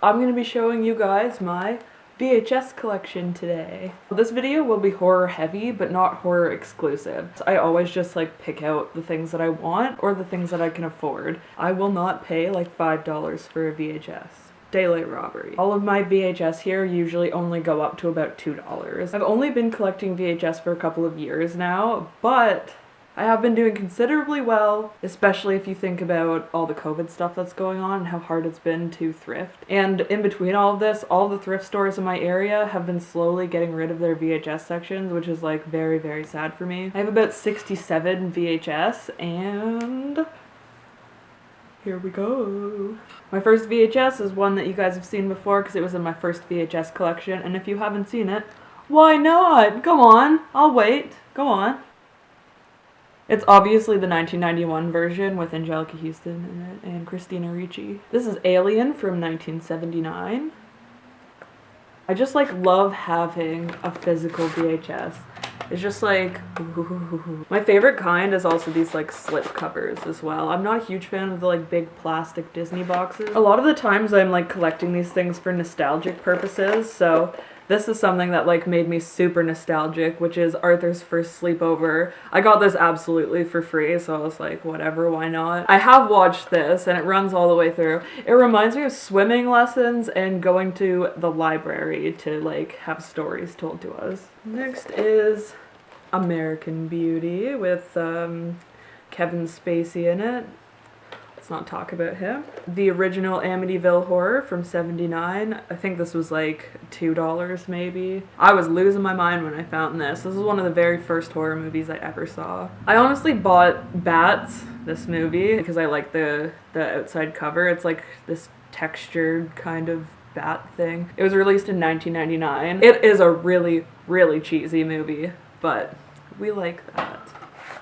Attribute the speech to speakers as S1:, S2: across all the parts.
S1: I'm gonna be showing you guys my VHS collection today. This video will be horror heavy, but not horror exclusive. So I always just like pick out the things that I want or the things that I can afford. I will not pay like $5 for a VHS. Daylight robbery. All of my VHS here usually only go up to about $2. I've only been collecting VHS for a couple of years now, but I have been doing considerably well, especially if you think about all the COVID stuff that's going on and how hard it's been to thrift. And in between all of this, all the thrift stores in my area have been slowly getting rid of their VHS sections, which is like very, very sad for me. I have about 67 VHS and here we go. My first VHS is one that you guys have seen before because it was in my first VHS collection, and if you haven't seen it, why not? Go on, I'll wait. Go on. It's obviously the 1991 version with Angelica Houston in it and Christina Ricci. This is Alien from 1979. I just like love having a physical VHS. It's just like, ooh. My favorite kind is also these like slip covers as well. I'm not a huge fan of the like big plastic Disney boxes. A lot of the times I'm like collecting these things for nostalgic purposes, so this is something that like made me super nostalgic, which is Arthur's First Sleepover. I got this absolutely for free, so I was like, whatever, why not? I have watched this and it runs all the way through. It reminds me of swimming lessons and going to the library to like have stories told to us. Next is American Beauty with Kevin Spacey in it. Let's not talk about him. The original Amityville Horror from '79. I think this was like $2 maybe. I was losing my mind when I found this. This is one of the very first horror movies I ever saw. I honestly bought Bats, this movie, because I like the outside cover. It's like this textured kind of bat thing. It was released in 1999. It is a really, really cheesy movie, but we like that.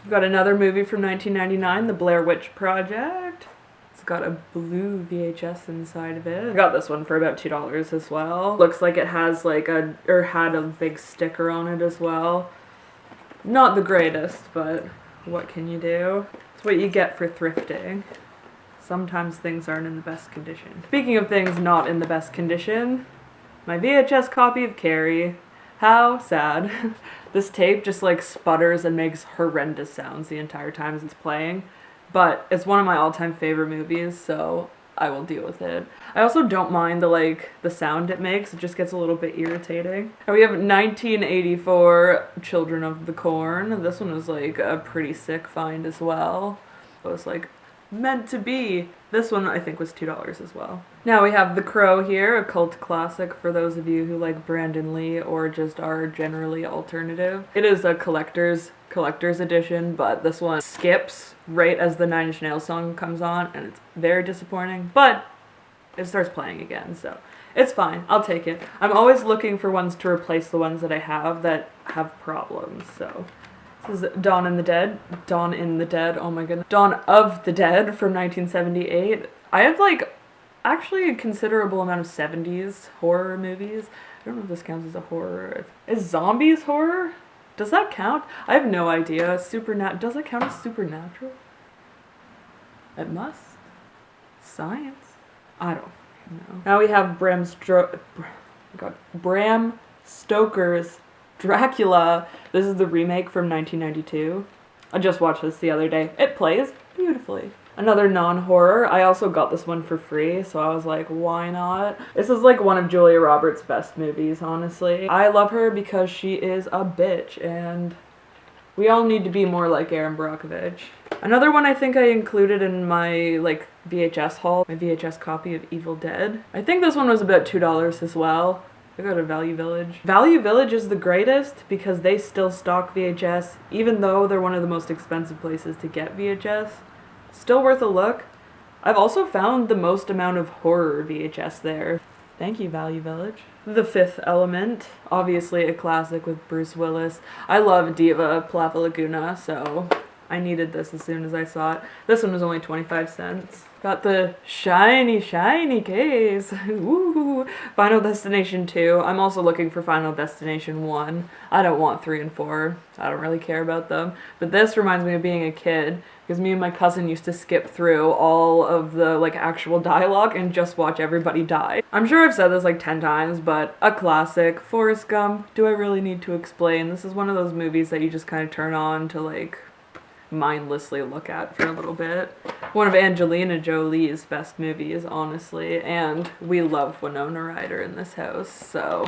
S1: We've got another movie from 1999, The Blair Witch Project. It's got a blue VHS inside of it. I got this one for about $2 as well. Looks like it has like had a big sticker on it as well. Not the greatest, but what can you do? It's what you get for thrifting. Sometimes things aren't in the best condition. Speaking of things not in the best condition, my VHS copy of Carrie. How sad. This tape just like sputters and makes horrendous sounds the entire time as it's playing, but it's one of my all-time favorite movies, so I will deal with it. I also don't mind the sound it makes. It just gets a little bit irritating. And we have 1984 Children of the Corn. This one was like a pretty sick find as well. It was like meant to be. This one I think was $2 as well. Now we have The Crow here, a cult classic for those of you who like Brandon Lee or just are generally alternative. It is a collector's edition, but this one skips right as the Nine Inch Nails song comes on, and it's very disappointing, but it starts playing again, so it's fine. I'll take it. I'm always looking for ones to replace the ones that I have that have problems, so. This is Dawn in the Dead, oh my goodness. Dawn of the Dead from 1978. I have like actually a considerable amount of 70s horror movies. I don't know if this counts as a horror. Is zombies horror? Does that count? I have no idea. Does it count as supernatural? It must. Science? I don't know. Now we have Bram Stoker's Dracula. This is the remake from 1992. I just watched this the other day. It plays beautifully. Another non-horror. I also got this one for free, so I was like, why not? This is like one of Julia Roberts' best movies, honestly. I love her because she is a bitch, and we all need to be more like Erin Brockovich. Another one I think I included in my like VHS haul, my VHS copy of Evil Dead. I think this one was about $2 as well. I go to Value Village. Value Village is the greatest because they still stock VHS, even though they're one of the most expensive places to get VHS. Still worth a look. I've also found the most amount of horror VHS there. Thank you, Value Village. The Fifth Element, obviously a classic with Bruce Willis. I love Diva Plava Laguna, so I needed this as soon as I saw it. This one was only 25 cents. Got the shiny, shiny case. Ooh. Final Destination 2. I'm also looking for Final Destination 1. I don't want 3 and 4. I don't really care about them. But this reminds me of being a kid, because me and my cousin used to skip through all of the like actual dialogue and just watch everybody die. I'm sure I've said this like 10 times, but a classic. Forrest Gump. Do I really need to explain? This is one of those movies that you just kind of turn on to like mindlessly look at for a little bit. One of Angelina Jolie's best movies, honestly, and we love Winona Ryder in this house, so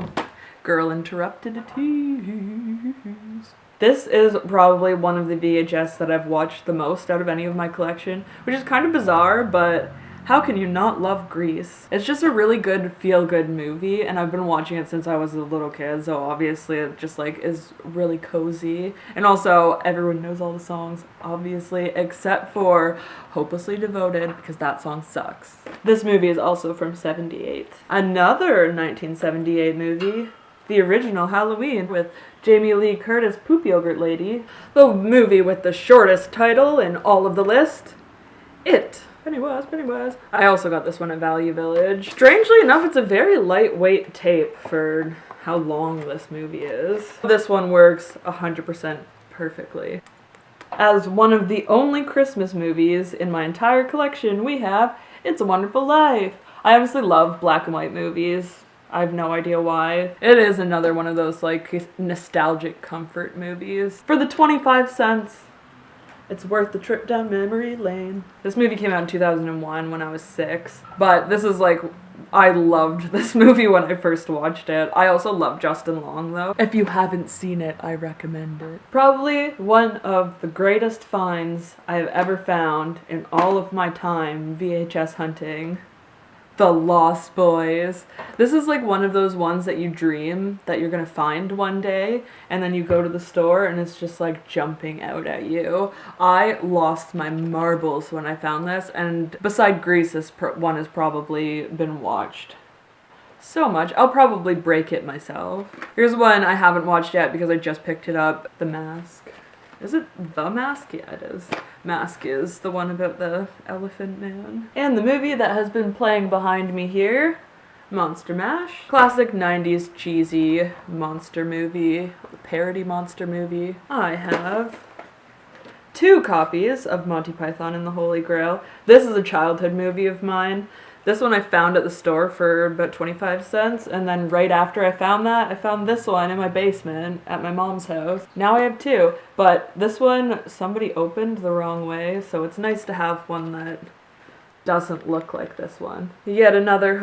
S1: girl interrupted a tease. This is probably one of the VHS that I've watched the most out of any of my collection, which is kind of bizarre, but how can you not love Grease? It's just a really good feel-good movie, and I've been watching it since I was a little kid, so obviously it just like is really cozy. And also, everyone knows all the songs, obviously, except for Hopelessly Devoted, because that song sucks. This movie is also from '78. Another 1978 movie, the original Halloween, with Jamie Lee Curtis, Poop Yogurt Lady. The movie with the shortest title in all of the list, It. Pennywise. I also got this one at Value Village. Strangely enough, it's a very lightweight tape for how long this movie is. This one works 100% perfectly. As one of the only Christmas movies in my entire collection, we have It's a Wonderful Life. I obviously love black and white movies. I have no idea why. It is another one of those like nostalgic comfort movies. For the 25 cents. It's worth the trip down memory lane. This movie came out in 2001 when I was 6. But this is like, I loved this movie when I first watched it. I also love Justin Long though. If you haven't seen it, I recommend it. Probably one of the greatest finds I've ever found in all of my time VHS hunting. The Lost Boys. This is like one of those ones that you dream that you're gonna find one day, and then you go to the store and it's just like jumping out at you. I lost my marbles when I found this, and beside Grease, this one has probably been watched so much. I'll probably break it myself. Here's one I haven't watched yet because I just picked it up. The Mask. Is it The Mask? Yeah, it is. Mask is the one about the elephant man. And the movie that has been playing behind me here, Monster Mash. Classic 90s cheesy monster movie, parody monster movie. I have 2 copies of Monty Python and the Holy Grail. This is a childhood movie of mine. This one I found at the store for about 25 cents, and then right after I found that, I found this one in my basement at my mom's house. Now I have 2, but this one somebody opened the wrong way, so it's nice to have one that doesn't look like this one. Yet another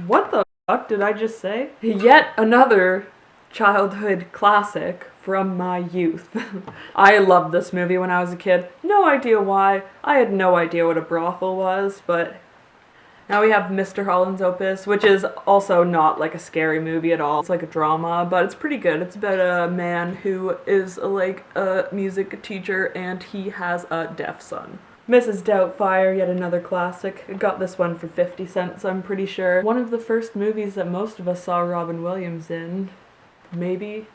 S1: what the fuck did I just say? Yet another childhood classic from my youth. I loved this movie when I was a kid. No idea why. I had no idea what a brothel was, but now we have Mr. Holland's Opus, which is also not like a scary movie at all. It's like a drama, but it's pretty good. It's about a man who is like a music teacher and he has a deaf son. Mrs. Doubtfire, yet another classic. I got this one for 50 cents, I'm pretty sure. One of the first movies that most of us saw Robin Williams in. Maybe.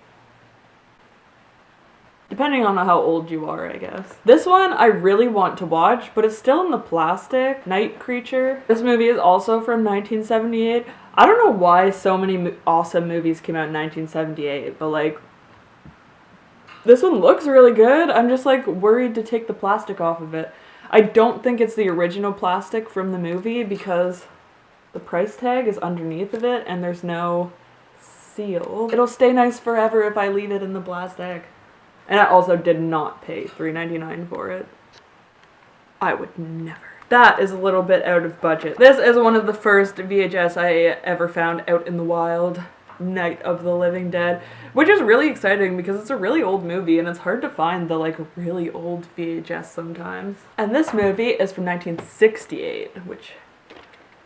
S1: Depending on how old you are, I guess. This one I really want to watch, but it's still in the plastic. Night Creature. This movie is also from 1978. I don't know why so many awesome movies came out in 1978, but like, this one looks really good. I'm just like worried to take the plastic off of it. I don't think it's the original plastic from the movie because the price tag is underneath of it and there's no seal. It'll stay nice forever if I leave it in the plastic. And I also did not pay $3.99 for it. I would never. That is a little bit out of budget. This is one of the first VHS I ever found out in the wild. Night of the Living Dead. Which is really exciting because it's a really old movie and it's hard to find the like really old VHS sometimes. And this movie is from 1968, which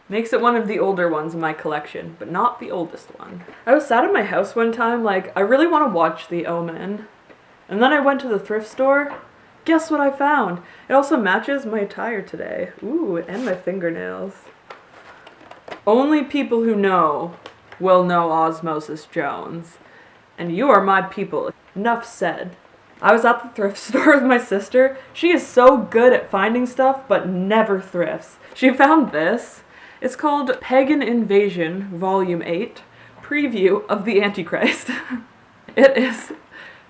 S1: makes it one of the older ones in my collection, but not the oldest one. I was sat at my house one time like, I really want to watch The Omen. And then I went to the thrift store. Guess what I found? It also matches my attire today. Ooh, and my fingernails. Only people who know will know Osmosis Jones. And you are my people. Enough said. I was at the thrift store with my sister. She is so good at finding stuff, but never thrifts. She found this. It's called Pagan Invasion, Volume 8, Preview of the Antichrist. It is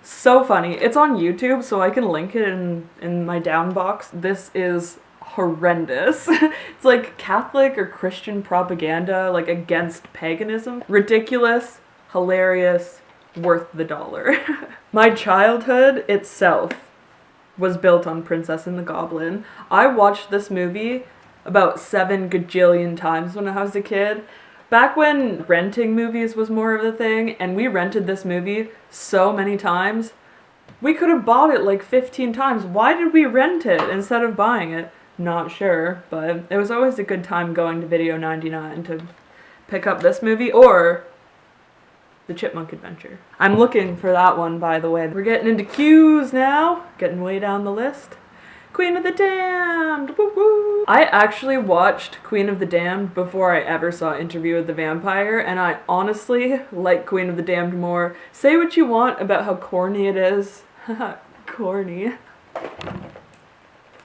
S1: so funny. It's on YouTube, so I can link it in my down box. This is horrendous. It's like Catholic or Christian propaganda, like against paganism. Ridiculous, hilarious, worth the dollar. My childhood itself was built on Princess and the Goblin. I watched this movie about 7 gajillion times when I was a kid. Back when renting movies was more of a thing, and we rented this movie so many times, we could have bought it like 15 times. Why did we rent it instead of buying it? Not sure, but it was always a good time going to Video 99 to pick up this movie or The Chipmunk Adventure. I'm looking for that one, by the way. We're getting into cues now, getting way down the list. Queen of the Damned! Woo woo! I actually watched Queen of the Damned before I ever saw Interview with the Vampire, and I honestly like Queen of the Damned more. Say what you want about how corny it is. Corny.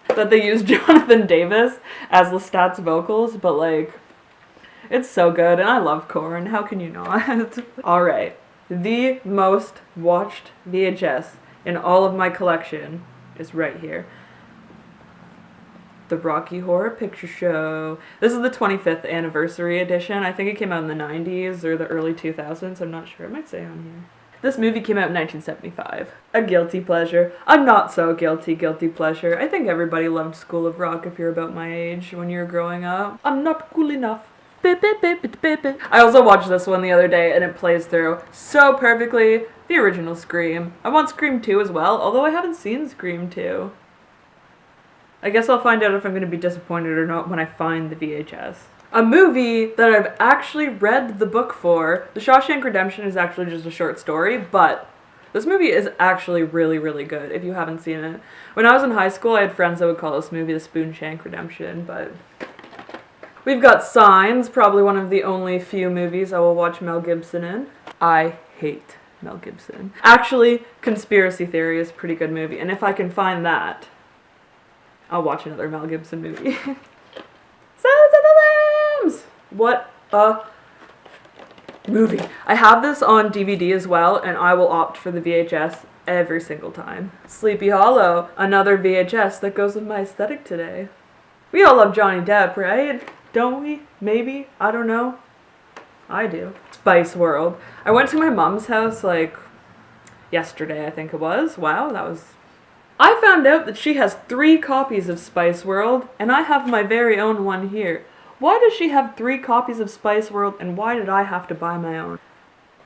S1: That they use Jonathan Davis as Lestat's vocals, but like, it's so good, and I love Korn. How can you not? Alright, the most watched VHS in all of my collection is right here. The Rocky Horror Picture Show. This is the 25th anniversary edition. I think it came out in the 90s or the early 2000s. I'm not sure. It might say on here. This movie came out in 1975. A guilty pleasure. A not so guilty pleasure. I think everybody loved School of Rock if you're about my age when you were growing up. I'm not cool enough. I also watched this one the other day and it plays through so perfectly. The original Scream. I want Scream 2 as well, although I haven't seen Scream 2. I guess I'll find out if I'm going to be disappointed or not when I find the VHS. A movie that I've actually read the book for. The Shawshank Redemption is actually just a short story, but this movie is actually really, really good if you haven't seen it. When I was in high school, I had friends that would call this movie the Spoonshank Redemption, but we've got Signs, probably one of the only few movies I will watch Mel Gibson in. I hate Mel Gibson. Actually, Conspiracy Theory is a pretty good movie, and if I can find that, I'll watch another Mel Gibson movie. Sounds of the Lambs! What a movie. I have this on DVD as well, and I will opt for the VHS every single time. Sleepy Hollow, another VHS that goes with my aesthetic today. We all love Johnny Depp, right? Don't we? Maybe? I don't know. I do. Spice World. I went to my mom's house like yesterday, I think it was. Wow, that was... I found out that she has 3 copies of Spice World, and I have my very own one here. Why does she have 3 copies of Spice World, and why did I have to buy my own?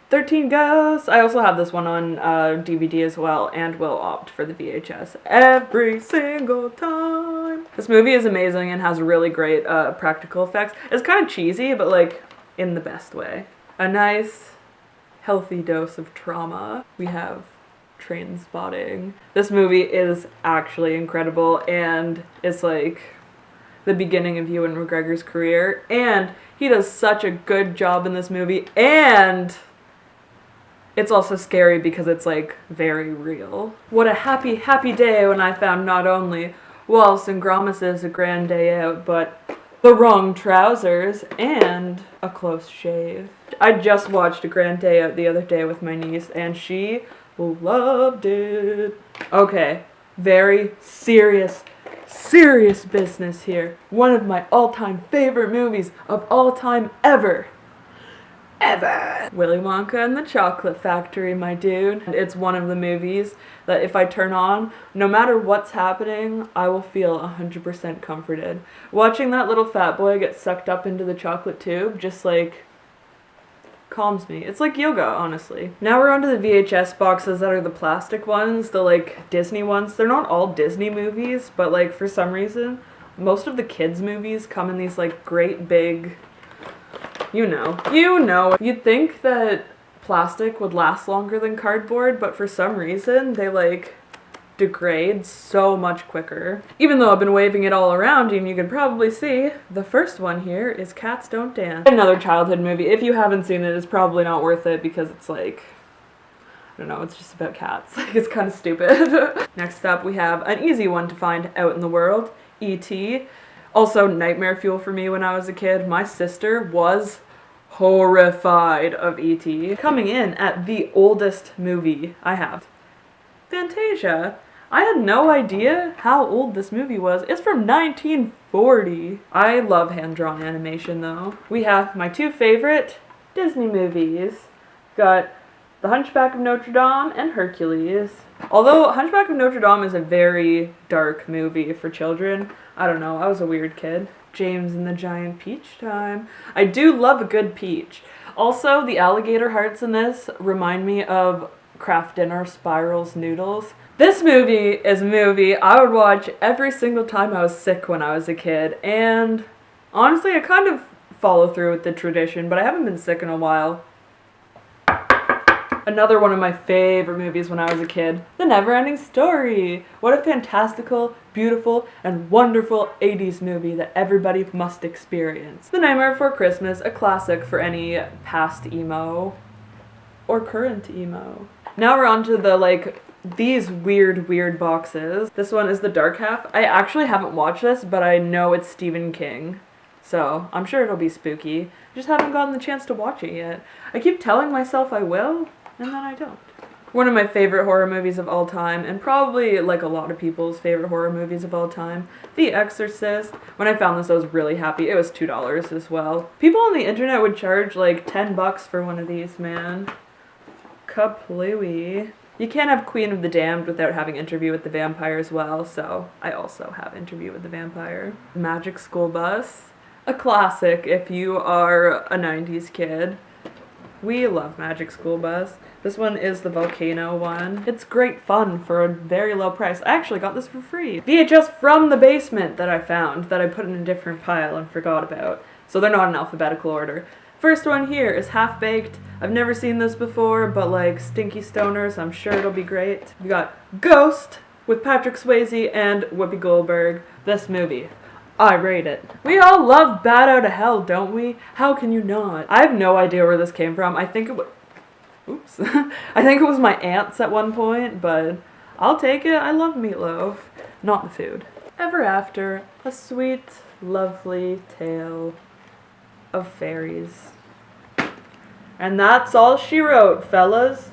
S1: 13 Ghosts! I also have this one on DVD as well, and will opt for the VHS every single time. This movie is amazing and has really great practical effects. It's kind of cheesy, but like, in the best way. A nice, healthy dose of trauma. We have Trainspotting. This movie is actually incredible, and it's like the beginning of Ewan McGregor's career, and he does such a good job in this movie, and it's also scary because it's like very real. What a happy, happy day when I found not only Wallace and Gromit' A Grand Day Out, but the wrong trousers and a close shave. I just watched A Grand Day Out the other day with my niece, and she loved it. Okay, very serious business here. One of my all-time favorite movies of all time ever. Willy Wonka and the Chocolate Factory, my dude. It's one of the movies that if I turn on, no matter what's happening, I will feel 100% comforted. Watching that little fat boy get sucked up into the chocolate tube just like calms me. It's like yoga, honestly. Now we're onto the VHS boxes that are the plastic ones, the like Disney ones. They're not all Disney movies, but like for some reason, most of the kids' movies come in these like great big, you know. You'd think that plastic would last longer than cardboard, but for some reason they like degrade so much quicker. Even though I've been waving it all around and you can probably see, the first one here is Cats Don't Dance. Another childhood movie. If you haven't seen it, it's probably not worth it because it's like, I don't know, it's just about cats. Like, it's kind of stupid. Next up, we have an easy one to find out in the world, E.T. Also, nightmare fuel for me when I was a kid. My sister was horrified of E.T. Coming in at the oldest movie I have, Fantasia. I had no idea how old this movie was. It's from 1940. I love hand-drawn animation, though. We have my two favorite Disney movies. Got The Hunchback of Notre Dame and Hercules. Although Hunchback of Notre Dame is a very dark movie for children, I don't know, I was a weird kid. James and the Giant Peach time. I do love a good peach. Also, the alligator hearts in this remind me of Kraft Dinner Spiral's noodles. This movie is a movie I would watch every single time I was sick when I was a kid, and honestly, I kind of follow through with the tradition, but I haven't been sick in a while. Another one of my favorite movies when I was a kid, The Never-Ending Story. What a fantastical, beautiful, and wonderful 80s movie that everybody must experience. The Nightmare Before Christmas, a classic for any past emo or current emo. Now we're on to the, these weird boxes. This one is The Dark Half. I actually haven't watched this, but I know it's Stephen King. So, I'm sure it'll be spooky. Just haven't gotten the chance to watch it yet. I keep telling myself I will, and then I don't. One of my favorite horror movies of all time, and probably like a lot of people's favorite horror movies of all time, The Exorcist. When I found this, I was really happy. It was $2 as well. People on the internet would charge like $10 for one of these, man. Kaplooey. You can't have Queen of the Damned without having Interview with the Vampire as well, so I also have Interview with the Vampire. Magic School Bus. A classic if you are a 90s kid. We love Magic School Bus. This one is the volcano one. It's great fun for a very low price. I actually got this for free. VHS from the basement that I found that I put in a different pile and forgot about. So they're not in alphabetical order. First one here is Half Baked. I've never seen this before, but like Stinky Stoners, I'm sure it'll be great. We got Ghost with Patrick Swayze and Whoopi Goldberg. This movie, I rate it. We all love Bat Out of Hell, don't we? How can you not? I have no idea where this came from. I think it was... Oops. I think it was my aunt's at one point, but I'll take it. I love meatloaf. Not the food. Ever After, a sweet, lovely tale of fairies. And that's all she wrote, fellas.